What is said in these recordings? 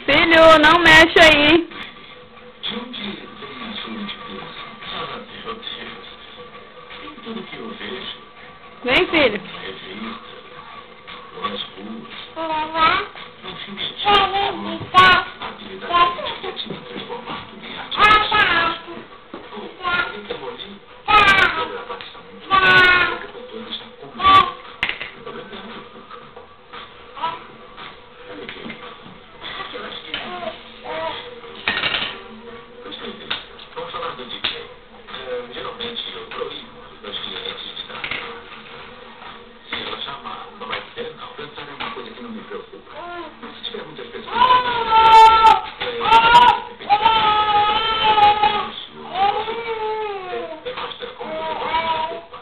Filho, não mexe aí. De onde vem a sua inspiração? Meu Deus. Em tudo que eu vejo. Vem, filho. Revista. Ou nas ruas. No fim de dia. A habilidade criativa transformar tudo em arte. Então ali. A gravação. O doutor está comigo. Vamos falar do DJ. Geralmente eu proíbo meus clientes de dar. Se ela chamar, não vai ser não. Dançar é uma coisa que não me preocupa. Mas se tiver muitas pessoas mostra como você pode me dar culpa.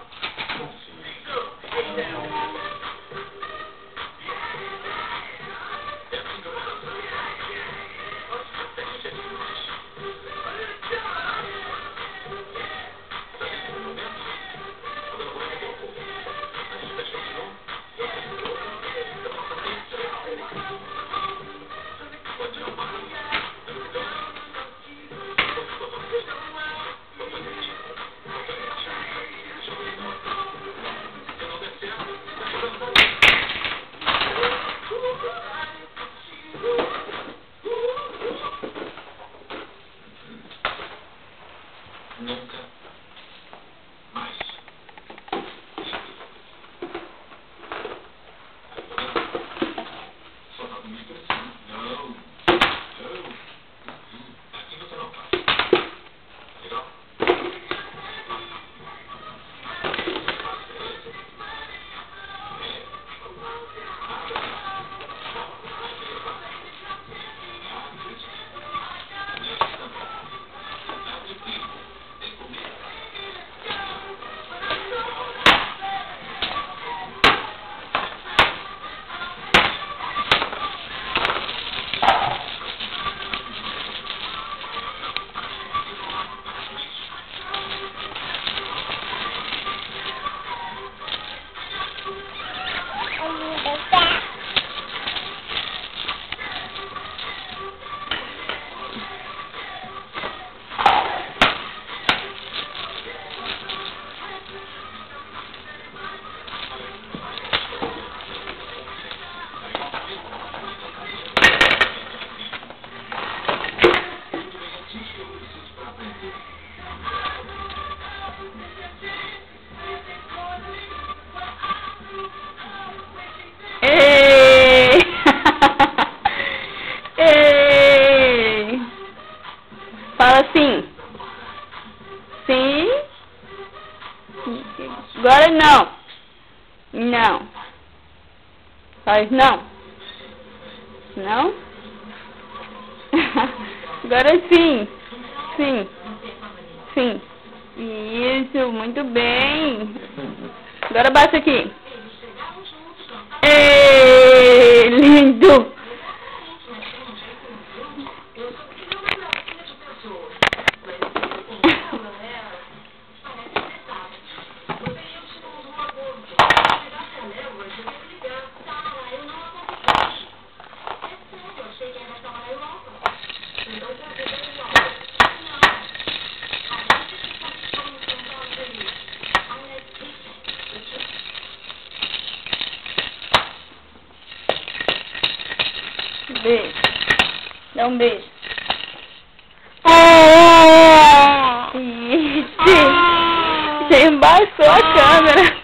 Nunca mais. Só não me expressão. Não. Assim você não faz. Legal? Ei! Ei! Fala assim. Sim. Agora não. Não. Faz não. Não. Agora sim. Sim. Sim. Isso, muito bem. Agora baixa aqui. Ei, lindo! Beijo. Dá um beijo. Isso. Você embaixou a câmera.